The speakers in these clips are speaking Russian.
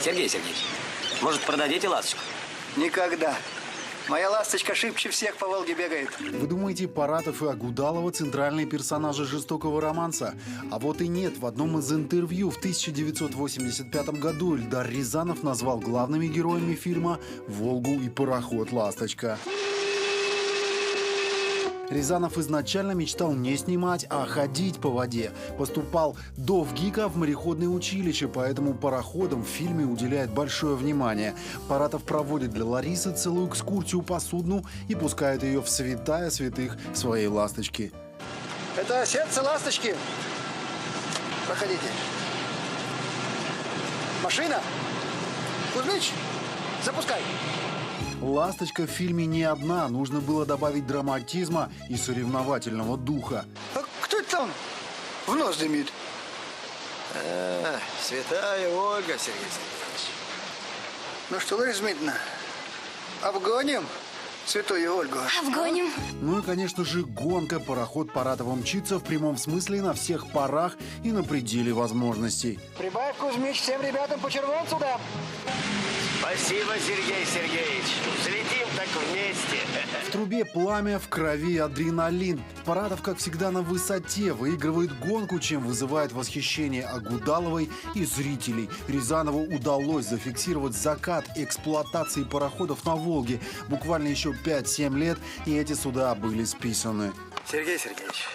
Сергей Сергеевич, может, продадите ласточку? Никогда. Моя ласточка шибче всех по Волге бегает. Вы думаете, Паратов и Агудалова – центральные персонажи жестокого романса? А вот и нет. В одном из интервью в 1985 году Эльдар Рязанов назвал главными героями фильма «Волгу и пароход «Ласточка». Рязанов изначально мечтал не снимать, а ходить по воде. Поступал до ВГИКа в мореходное училище, поэтому пароходам в фильме уделяет большое внимание. Паратов проводит для Ларисы целую экскурсию по судну и пускает ее в святая святых своей ласточки. Это сердце ласточки. Проходите. Машина? Кузьмич, запускай. Ласточка в фильме не одна, нужно было добавить драматизма и соревновательного духа. А кто это там в нос дымит? Святая Ольга, Сергей Сергеевич. Ну что, Лариса Дмитриевна, обгоним святую Ольгу? Обгоним. Ну и, конечно же, гонка. Пароход Паратова мчится в прямом смысле на всех парах и на пределе возможностей. Прибавь, Кузьмич, всем ребятам по червонцу, да? Спасибо, Сергей Сергеевич. Взлетим так вместе. В трубе пламя, в крови адреналин. Паратов, как всегда, на высоте, выигрывает гонку, чем вызывает восхищение Агудаловой и зрителей. Рязанову удалось зафиксировать закат эксплуатации пароходов на Волге. Буквально еще 5-7 лет, и эти суда были списаны. Сергей Сергеевич,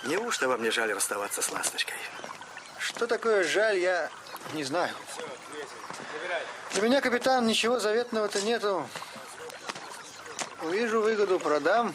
неужто вам не жаль расставаться с ласточкой? Что такое жаль, я не знаю. Для меня, капитан, ничего заветного-то нету. Увижу выгоду, продам.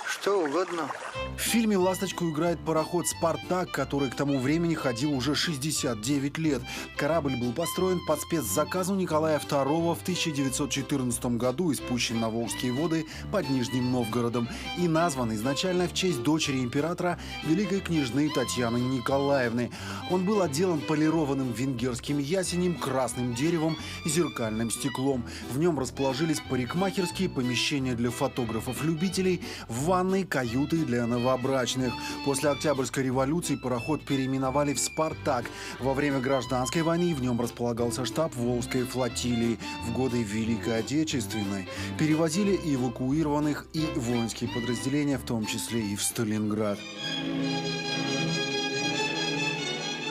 Что угодно. В фильме «Ласточку» играет пароход «Спартак», который к тому времени ходил уже 69 лет. Корабль был построен по спецзаказу Николая II в 1914 году и спущен на Волжские воды под Нижним Новгородом и назван изначально в честь дочери императора, великой княжны Татьяны Николаевны. Он был отделан полированным венгерским ясенем, красным деревом и зеркальным стеклом. В нем расположились парикмахерские, помещения для фотографов-любителей, ванны, каюты для новобрачных. После Октябрьской революции пароход переименовали в «Спартак». Во время гражданской войны в нем располагался штаб Волжской флотилии. В годы Великой Отечественной перевозили эвакуированных и воинские подразделения, в том числе и в Сталинград.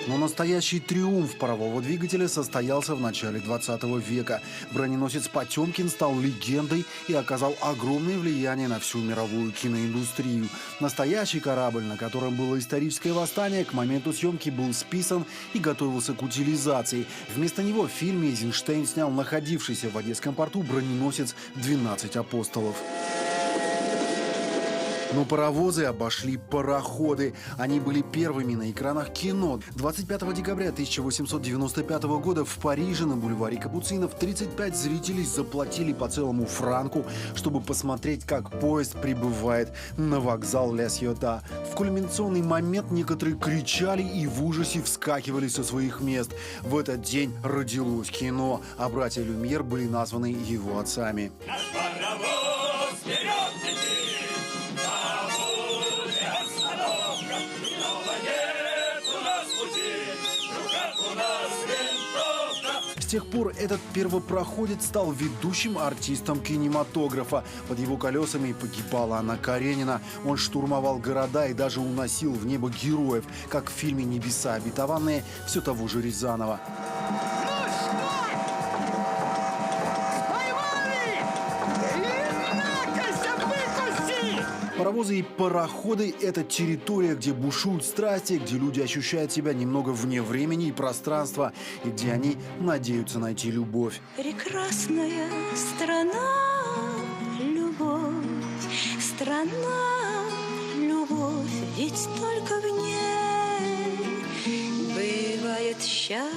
Но настоящий триумф парового двигателя состоялся в начале 20 века. Броненосец «Потемкин» стал легендой и оказал огромное влияние на всю мировую киноиндустрию. Настоящий корабль, на котором было историческое восстание, к моменту съемки был списан и готовился к утилизации. Вместо него в фильме Эйзенштейн снял находившийся в Одесском порту броненосец «12 апостолов». Но паровозы обошли пароходы. Они были первыми на экранах кино. 25 декабря 1895 года в Париже на бульваре Капуцинов 35 зрителей заплатили по целому франку, чтобы посмотреть, как поезд прибывает на вокзал Ля Сьота. В кульминационный момент некоторые кричали и в ужасе вскакивали со своих мест. В этот день родилось кино, а братья Люмьер были названы его отцами. Наш паровоз вперед летит! С тех пор этот первопроходец стал ведущим артистом кинематографа. Под его колесами погибала Анна Каренина. Он штурмовал города и даже уносил в небо героев, как в фильме «Небеса обетованные» все того же Рязанова. Паровозы и пароходы – это территория, где бушуют страсти, где люди ощущают себя немного вне времени и пространства, и где они надеются найти любовь. Прекрасная страна, любовь, страна, любовь, ведь только в ней бывает счастье.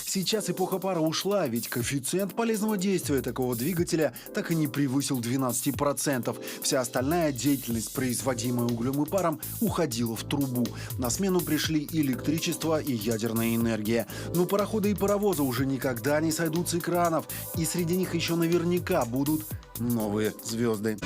Сейчас эпоха пара ушла, ведь коэффициент полезного действия такого двигателя так и не превысил 12%. Вся остальная деятельность, производимая углем и паром, уходила в трубу. На смену пришли электричество и ядерная энергия. Но пароходы и паровозы уже никогда не сойдут с экранов, и среди них еще наверняка будут новые звезды.